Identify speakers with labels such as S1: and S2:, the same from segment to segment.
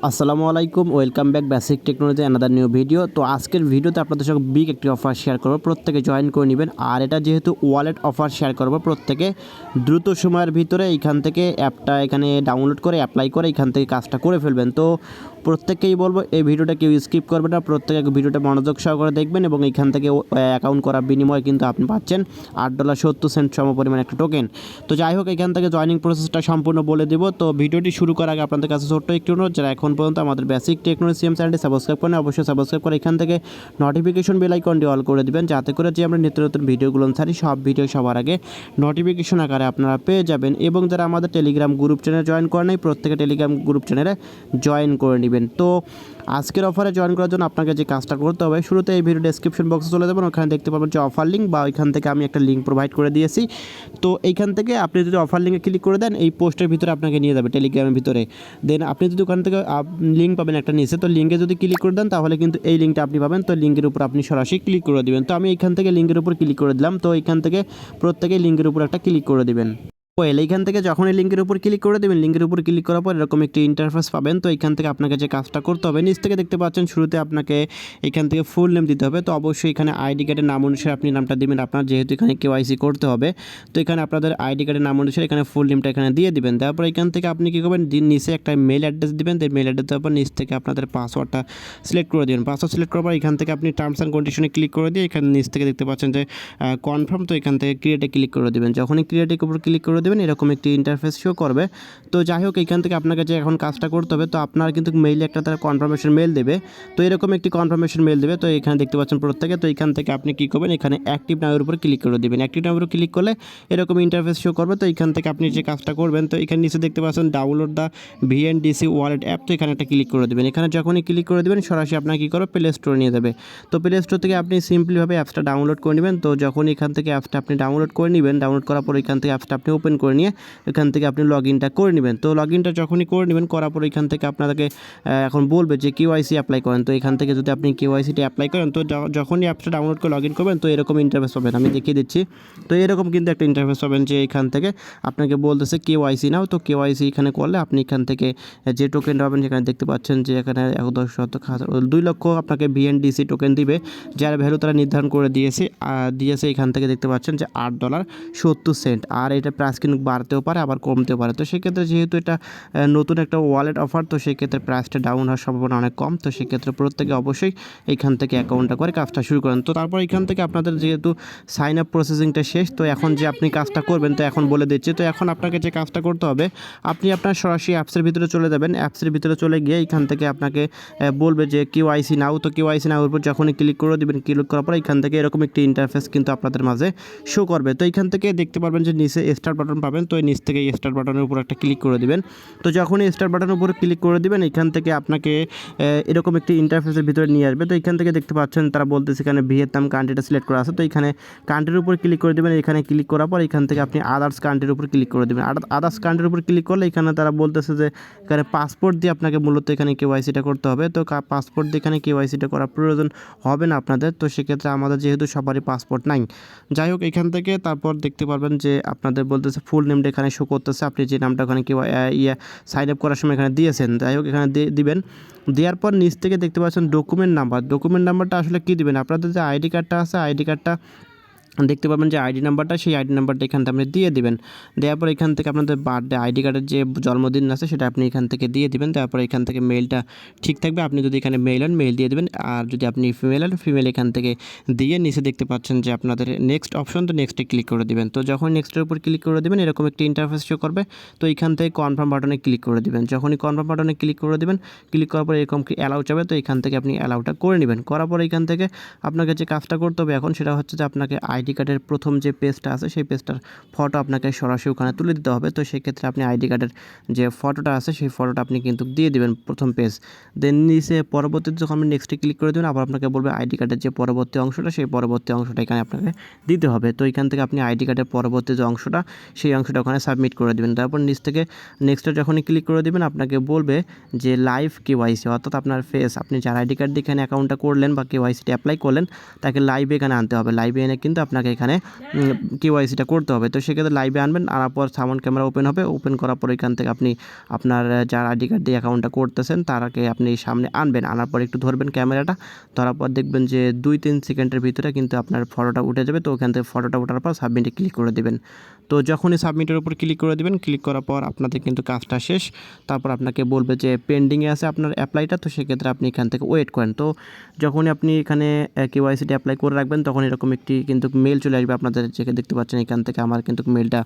S1: আসসালামু আলাইকুম, welcome back basic technology another new video. তো আজকের ভিডিওতে আপনাদের সঙ্গে বিগ একটি অফার শেয়ার করবো, প্রত্যেকে জয়েন করে নেবেন। আর এটা যেহেতু ওয়ালেট অফার শেয়ার করবো, প্রত্যেকে দ্রুত সময়ের ভিতরে এইখান থেকে অ্যাপটা এখানে ডাউনলোড করে অ্যাপ্লাই করে এইখান থেকে কাজটা করে ফেলবেন। তো প্রত্যেককেই বলবো এই ভিডিওটা কেউ স্কিপ করবে না, প্রত্যেকে ভিডিওটা মনোযোগ সহকারে দেখবেন এবং এইখান থেকে অ্যাকাউন্ট করার বিনিময়ে কিন্তু আপনি পাচ্ছেন $8.70 সমপরিমাণ একটা টোকেন। তো যাই হোক, এখান থেকে জয়নিং প্রসেসটা সম্পূর্ণ বলে দেবো। তো ভিডিওটি শুরু করার আগে আপনাদের কাছে ছোট্ট একটি অনুরোধ, যারা এখন পর্যন্ত আমাদের বেসিক টেকনোলজি সিএম চ্যানেলটি সাবস্ক্রাইব করেন অবশ্যই সাবস্ক্রাইব করে এখান থেকে নোটিফিকেশন বেল আইকনটি অল করে দিবেন, যাতে করে যে আমরা নিত্য নতুন ভিডিওগুলো ছাড়ি সব ভিডিও সবার আগে নোটিফিকেশন আকারে আপনারা পেয়ে যাবেন। এবং যারা আমাদের টেলিগ্রাম গ্রুপ চ্যানেলে জয়েন করেন নাই, প্রত্যেকে টেলিগ্রাম গ্রুপ চ্যানেলে জয়েন করে নেবেন। তো আজকের অফারে জয়েন করার জন্য আপনাকে যে কাজটা করতে হবে, শুরুতে এই ভিডিও ডেসক্রিপশন বক্সে চলে যাবেন, ওখানে দেখতে পাবেন যে অফার লিঙ্ক, বা ওইখান থেকে আমি একটা লিঙ্ক প্রোভাইড করে দিয়েছি। তো এইখান থেকে আপনি যদি অফার লিঙ্কে ক্লিক করে দেন, এই পোস্টের ভিতরে আপনাকে নিয়ে যাবে টেলিগ্রামের ভিতরে। দেন আপনি যদি ওখান থেকে লিঙ্ক পাবেন একটা নিচে, তো লিঙ্কে যদি ক্লিক করে দেন তাহলে কিন্তু এই লিঙ্কটা আপনি পাবেন। তো লিঙ্কের উপর আপনি সরাসরি ক্লিক করে দেবেন। তো আমি এইখান থেকে লিঙ্কের উপর ক্লিক করে দিলাম। তো এইখান থেকে প্রত্যেকেই লিঙ্কের উপর একটা ক্লিক করে দেবেন। এইখান থেকে যখন এই লিঙ্কের উপর ক্লিক করে দেবেন, লিঙ্কের উপর ক্লিক করার পর এরকম একটি ইন্টারফেস পাবেন। তো এইখান থেকে আপনাকে যে কাজটা করতে হবে, নিচ থেকে দেখতে পাচ্ছেন শুরুতে আপনাকে এখান থেকে ফুল নেম দিতে হবে। তো অবশ্যই এখানে আইডি কার্ডের নাম অনুসারে আপনি নামটা দেবেন, আপনার যেহেতু এখানে কেওয়াইসি করতে হবে। তো এখানে আপনাদের আইডি কার্ডের নাম অনুসারে এখানে ফুল নেমটা এখানে দিয়ে দিবেন। তারপর এখান থেকে আপনি কী করবেন, নিচে একটা মেল অ্যাড্রেস দিবেন। তো মেল অ্যাড্রেস দেওয়ার পর নিচ থেকে আপনাদের পাসওয়ার্ডটা সিলেক্ট করে দেবেন। পাসওয়ার্ড সিলেক্ট করার পর এখান থেকে আপনি টার্মস অ্যান্ড কন্ডিশনে ক্লিক করে দিয়ে এখানে নিচ থেকে দেখতে পাচ্ছেন যে কনফার্ম। তো এখান থেকে ক্রিয়েটে ক্লিক করে দেবেন। যখনই ক্রিয়েটের উপর ক্লিক করে দেবেন, এরকম একটি ইন্টারফেস শো করবে। তো যাই হোক, এখান থেকে আপনাকে যে এখন কাজটা করতে হবে, তো আপনার কিন্তু মেইলে একটা তারা কনফার্মেশন মেল দেবে। তো এরকম একটি কনফার্মেশন মেল দেবে। তো এখানে দেখতে পাচ্ছেন প্রত্যেকে। তো এখান থেকে আপনি কী করবেন, এখানে অ্যাক্টিভ নামের উপর ক্লিক করে দেবেন। অ্যাক্টিভ নামের উপর ক্লিক করলে এরকম ইন্টারফেস শো করবে। তো এখান থেকে আপনি যে কাজটা করবেন, তো এখানে নিচে দেখতে পাচ্ছেন ডাউনলোড দ্য ভিএনডিসি ওয়ালেট অ্যাপ। তো এখানে একটা ক্লিক করে দেবেন। এখানে যখনই ক্লিক করে দেবেন, সরাসরি আপনাকে কী করবে, প্লে স্টোরে নিয়ে যাবে। তো প্লে স্টোর থেকে আপনি সিম্পলিভাবে অ্যাপসটা ডাউনলোড করে নেবেন। তো যখন এখান থেকে অ্যাপসটা আপনি ডাউনলোড করে নেবেন, ডাউনলোড করার পর এখান থেকে অ্যাপসটা আপনি ওপেন করে নিয়ে এখান থেকে আপনি লগ ইনটা করে নেবেন। তো লগ ইনটা যখনই করে নেবেন, করার পর এখান থেকে আপনাদেরকে এখন বলবে যে কেওয়াইসি অ্যাপ্লাই করেন। তো এখান থেকে যদি আপনি কেওয়াইসিটা অ্যাপ্লাই করেন, তো যখনই অ্যাপসটা ডাউনলোড করে লগ ইন করবেন, তো এরকম ইন্টারফেস পাবেন। আমি দেখিয়ে দিচ্ছি। তো এরকম কিন্তু একটা ইন্টারফেস পাবেন যে এখান থেকে আপনাকে বলতেছে কেওয়াইসি নাও। তো কেওয়াইসি এখানে করলে আপনি এখান থেকে যে টোকেনটা পাবেন, সেখানে দেখতে পাচ্ছেন যে এখানে 2 লক্ষ আপনাকে ভিএনডিসি টোকেন দিবে, যার ভ্যালু তারা নির্ধারণ করে দিয়েছে। এখান থেকে দেখতে পাচ্ছেন যে $8.70। আর এটা প্রাইস কিন্তু বাড়তেও পারে আবার কমতেও পারে। তো সেক্ষেত্রে যেহেতু এটা নতুন একটা ওয়ালেট অফার, তো সেক্ষেত্রে প্রাইসটা ডাউন হওয়ার সম্ভাবনা অনেক কম। তো সেক্ষেত্রে প্রত্যেকে অবশ্যই এইখান থেকে অ্যাকাউন্টটা করে কাজটা শুরু করেন। তো তারপর এখান থেকে আপনাদের যেহেতু সাইন আপ প্রসেসিংটা শেষ, তো এখন যে আপনি কাজটা করবেন, তো এখন বলে দিচ্ছি। তো এখন আপনাকে যে কাজটা করতে হবে, আপনি আপনার সরাসরি অ্যাপসের ভিতরে চলে যাবেন। অ্যাপসের ভিতরে চলে গিয়ে এখান থেকে আপনাকে বলবে যে কেওয়াইসি নাও। তো কেওয়াইসি নাও উপর যখনই ক্লিক করে দেবেন, ক্লিক করার পর এখান থেকে এরকম একটি ইন্টারফেস কিন্তু আপনাদের মাঝে শো করবে। তো এখান থেকে দেখতে পারবেন যে নিচে স্টার্ট বাটন পাবেন। তো এই নিচ থেকে স্টার্ট বাটনের উপর একটা ক্লিক করে দেবেন। তো যখনই স্টার্ট বাটনের উপরে ক্লিক করে দিবেন, এখান থেকে আপনাকে এরকম একটি ইন্টারফেসের ভিতরে নিয়ে আসবে। তো এখান থেকে দেখতে পাচ্ছেন তারা বলতেছে এখানে ভিয়েতনাম কান্ট্রিটা সিলেক্ট করা আছে। তো এখানে কান্ট্রির উপর ক্লিক করে দেবেন। এখানে ক্লিক করার পর এখান থেকে আপনি আদার্স কান্ট্রির উপর ক্লিক করে দেবেন। আদার্স কান্ট্রির উপর ক্লিক করলে এখানে তারা বলতেছে যে এখানে পাসপোর্ট দিয়ে আপনাকে মূলত এখানে কেওয়াইসিটা করতে হবে। তো পাসপোর্ট দিয়ে এখানে কেওয়াইসিটা করার প্রয়োজন হবে না আপনাদের। তো সেক্ষেত্রে আমাদের যেহেতু সবারই পাসপোর্ট নাই, যাই হোক এখান থেকে তারপর দেখতে পারবেন যে আপনাদের বলতেছে ফুল নেমটা এখানে শো করতেছে, আপনি যে নামটা ওখানে সাইন আপ করার সময় এখানে দিয়েছেন। যাই হোক এখানে দিবেন। দেওয়ার পর নিচ থেকে দেখতে পাচ্ছেন ডকুমেন্ট নাম্বারটা আসলে কী দিবেন, আপনাদের যে আইডি কার্ডটা আছে, আইডি কার্ডটা দেখতে পাবেন যে আইডি নাম্বারটা, সেই আইডি নাম্বারটা এখান থেকে আপনি দিয়ে দিবেন। দেওয়ার পর এখান থেকে আপনাদের বার্থডে আইডি কার্ডের যে জন্মদিন আছে সেটা আপনি এখান থেকে দিয়ে দিবেন। তারপর এখান থেকে মেলটা ঠিক থাকবে, আপনি যদি এখানে মেল হন মেল দিয়ে দেবেন, আর যদি আপনি ফিমেল হন ফিমেল এখান থেকে দিয়ে নিচে দেখতে পাচ্ছেন যে আপনাদের নেক্সট অপশন, তো নেক্সটে ক্লিক করে দেবেন। তো যখন নেক্সটের উপর ক্লিক করে দেবেন, এরকম একটি ইন্টারফেস শো করবে। তো এখান থেকে কনফার্ম বাটনে ক্লিক করে দেবেন। যখনই কনফার্ম বাটনে ক্লিক করে দেবেন, ক্লিক করার পর এরকম কি অ্যালাউ চাবে, তো এখান থেকে আপনি অ্যালাউটা করে নেবেন। করার পর এখান থেকে আপনাকে যে কাজটা করতে হবে এখন, সেটা হচ্ছে যে আপনাকে আইডি কার্ডের প্রথম যে পেজটা আছে, সেই পেজটার ফটো আপনাকে সরাসরি ওখানে তুলে দিতে হবে। তো সেক্ষেত্রে আপনি আইডি কার্ডের যে ফটোটা আছে, সেই ফটোটা আপনি কিন্তু দিয়ে দেবেন প্রথম পেজ। দেন নিচে পরবর্তীতে যখন আপনি নেক্সটে ক্লিক করে দেবেন, আবার আপনাকে বলবে আইডি কার্ডের যে পরবর্তী অংশটা, সেই পরবর্তী অংশটা এখানে আপনাকে দিতে হবে। তো এখান থেকে আপনি আইডি কার্ডের পরবর্তী যে অংশটা, সেই অংশটা ওখানে সাবমিট করে দেবেন। তারপর নিচ থেকে নেক্সটে যখনই ক্লিক করে দেবেন, আপনাকে বলবে যে লাইভ কেওয়াইসি, অর্থাৎ আপনার ফেস, আপনি যার আইডি কার্ড দিয়ে এখানে অ্যাকাউন্টটা করলেন বা কেওয়াইসিটা অ্যাপ্লাই করলেন, তাকে লাইভে এখানে আনতে হবে। লাইভে এনে কিন্তু আপনাকে এখানে কেওয়াইসিটা করতে হবে। তো সেক্ষেত্রে লাইভে আনবেন, আনার পর সাউন্ড ক্যামেরা ওপেন হবে, ওপেন করার পর এখান থেকে আপনি আপনার যার আইডি কার্ড দিয়ে অ্যাকাউন্টটা করতেছেন তারাকে আপনি সামনে আনবেন, আনার পর একটু ধরবেন ক্যামেরাটা, ধরার পর দেখবেন যে 2-3 সেকেন্ডের ভিতরে কিন্তু আপনার ফটোটা উঠে যাবে। তো ওখান থেকে ফটোটা ওঠার পর সাবমিটে ক্লিক করে দেবেন। তো যখনই সাবমিটের উপর ক্লিক করে দেবেন, ক্লিক করার পর আপনাদের কিন্তু কাজটা শেষ। তারপর আপনাকে বলবে যে পেন্ডিংয়ে আছে আপনার অ্যাপ্লাইটা, তো সেক্ষেত্রে আপনি এখান থেকে ওয়েট করেন। তো যখনই আপনি এখানে কেওয়াইসিটি অ্যাপ্লাই করে রাখবেন তখন এরকম একটি কিন্তু মেল চলে আসবে আপনাদের, যেখানে দেখতে পাচ্ছেন এখান থেকে আমার কিন্তু মেলটা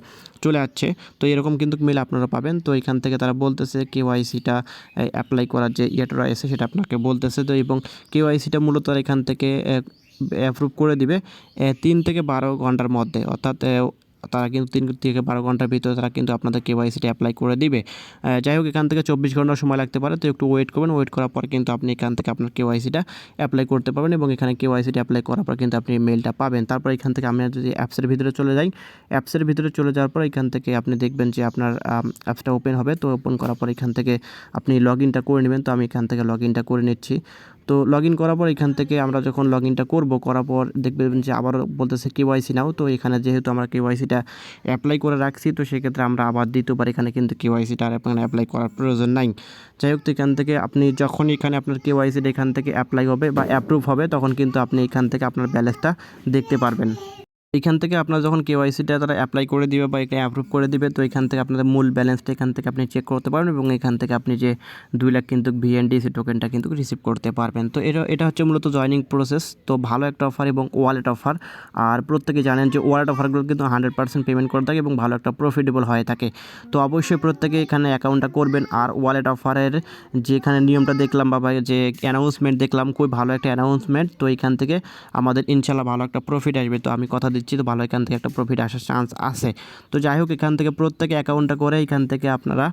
S1: চলে আসছে। তো এরকম কিন্তু মেল আপনারা পাবেন। তো এখান থেকে তারা বলতেছে কেওয়াইসিটা অ্যাপ্লাই করার যে ইয়েটা রয়েছে সেটা আপনাকে বলতেছে। তো এবং কেওয়াইসিটা মূলত এখান থেকে অ্যাপ্রুভ করে দিবে 3 থেকে 12 ঘন্টার মধ্যে, অর্থাৎ তারা কিন্তু 3 থেকে 12 ঘন্টার ভিতরে তারা কিন্তু আপনাদের কেওয়াইসিটি অ্যাপ্লাই করে দিবে। যাই হোক, এখান থেকে 24 ঘন্টা সময় লাগতে পারে, তো একটু ওয়েট করবেন। ওয়েট করার পর কিন্তু আপনি এখান থেকে আপনার কেওয়াইসিটা অ্যাপ্লাই করতে পারবেন এবং এখানে কেওয়াইসিটি অ্যাপ্লাই করার পর কিন্তু আপনি মেলটা পাবেন। তারপর এখান থেকে আমরা যদি অ্যাপসের ভিতরে চলে যাই, অ্যাপসের ভিতরে চলে যাওয়ার পর এখান থেকে আপনি দেখবেন যে আপনার অ্যাপসটা ওপেন হবে। তো ওপেন করার পর এখান থেকে আপনি লগ ইনটা করে নেবেন। তো আমি এখান থেকে লগ ইনটা করে নিচ্ছি। তো লগ ইন করার পর এখান থেকে আমরা যখন লগ ইনটা করবো, করার পর দেখবেন যে আবারও বলতেছে কেওয়াইসি নাও। তো এখানে যেহেতু আমরা কেওয়াইসিটা অ্যাপ্লাই করে রাখছি, তো সেক্ষেত্রে আমরা আবার দ্বিতীয়বার এখানে কিন্তু কেওয়াইসিটা আর অ্যাপ্লাই করার প্রয়োজন নাই। যাই হোক, তো এখান থেকে আপনি যখন এখানে আপনার কেওয়াইসিটা এখান থেকে অ্যাপ্লাই হবে বা অ্যাপ্রুভ হবে তখন কিন্তু আপনি এখান থেকে আপনার ব্যালেন্সটা দেখতে পারবেন। এখান থেকে আপনার যখন কেওয়াইসিটা তারা অ্যাপ্লাই করে দিবে বা এখানে অ্যাপ্রুভ করে দিবে, তো এখান থেকে আপনাদের মূল ব্যালেন্সটা এখান থেকে আপনি চেক করতে পারবেন এবং এখান থেকে আপনি যে 2 লাখ কিন্তু ভিএনডিসি টোকেনটা কিন্তু রিসিভ করতে পারবেন। তো এটা হচ্ছে মূলত জয়নিং প্রসেস। তো ভালো একটা অফার এবং ওয়ালেট অফার। আর প্রত্যেকে জানেন যে ওয়ালেট অফারগুলো কিন্তু 100% পেমেন্ট করে থাকে এবং ভালো একটা প্রফিটেবল হয়ে থাকে। তো অবশ্যই প্রত্যেকে এখানে অ্যাকাউন্টটা করবেন। আর ওয়ালেট অফারের যেখানে নিয়মটা দেখলাম বা যে অ্যানাউন্সমেন্ট দেখলাম, খুব ভালো একটা অ্যানাউন্সমেন্ট। তো এখান থেকে আমাদের ইনশাল্লাহ ভালো একটা প্রফিট আসবে। তো আমি কথা দিচ্ছি, তো ভালো এখান থেকে একটা প্রফিট আসার চান্স আছে। তো যাই হোক, এখান থেকে প্রত্যেকে অ্যাকাউন্টটা করে এখান থেকে আপনারা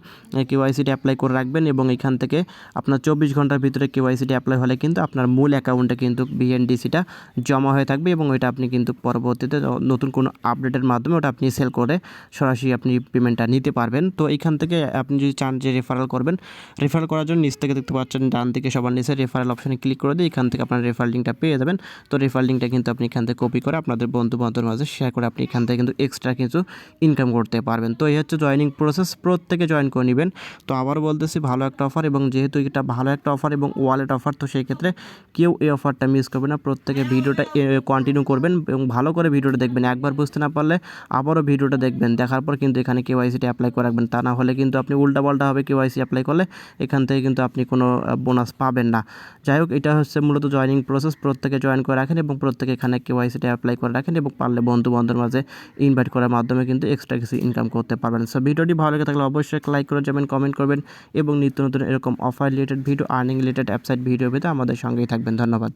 S1: কেওয়াইসিটি অ্যাপ্লাই করে রাখবেন এবং এখান থেকে আপনার 24 ঘন্টার ভিতরে কেওয়াইসিটি অ্যাপ্লাই হলে কিন্তু আপনার মূল অ্যাকাউন্টে কিন্তু বিএনডিসিটা জমা হয়ে থাকবে এবং ওইটা আপনি কিন্তু পরবর্তীতে নতুন কোনো আপডেটের মাধ্যমে ওটা আপনি সেল করে সরাসরি আপনি পেমেন্টটা নিতে পারবেন। তো এখান থেকে আপনি যদি চান যে রেফারেল করবেন, রেফারেল করার জন্য নিচ থেকে দেখতে পাচ্ছেন ডান দিকে সবার নিচে রেফারেল অপশানে ক্লিক করে দিয়ে এখান থেকে আপনার রেফারেল লিঙ্কটা পেয়ে যাবেন। তো রেফারেল লিঙ্কটা কিন্তু আপনি এখান থেকে কপি করে আপনাদের বন্ধু-বান্ধবের মাঝে শেয়ার করে আপনি এখান থেকে কিন্তু এক্সট্রা কিছু ইনকাম করতে পারবেন। তো এই হচ্ছে জয়েনিং প্রসেস, প্রত্যেকে জয়েন করে নেবেন। তো আবারও বলতেছি, ভালো একটা অফার এবং যেহেতু এটা ভালো একটা অফার এবং ওয়ালেট অফার, তো সেই ক্ষেত্রে কেউ এই অফারটা মিস করবে না। প্রত্যেকে ভিডিওটা কন্টিনিউ করবেন এবং ভালো করে ভিডিওটা দেখবেন। একবার বুঝতে না পারলে আবারও ভিডিওটা দেখবেন, দেখার পর কিন্তু এখানে কেওয়াইসিটা অ্যাপ্লাই করে রাখবেন। তা না হলে কিন্তু আপনি উল্টাপাল্টা হবে কেওয়াইসি অ্যাপ্লাই করলে, এখান থেকে কিন্তু আপনি কোনো বোনাস পাবেন না। যাই হোক, এটা হচ্ছে মূলত জয়েনিং প্রসেস। প্রত্যেকে জয়েন করে রাখেন এবং প্রত্যেকে এখানে কেওয়াইসিটা অ্যাপ্লাই করে রাখেন এবং পারলে বন্ধু-বান্ধবের মাঝে ইনভাইট করার মাধ্যমে কিন্তু এক্সট্রা কিছু ইনকাম করতে পারবেন। সো ভিডিওটি ভালো লেগে থাকলে অবশ্যই লাইক করে যাবেন, কমেন্ট করবেন এবং নিত্য নতুন এরকম offer related video, earning related website video পেতে আমাদের সঙ্গেই থাকবেন। ধন্যবাদ।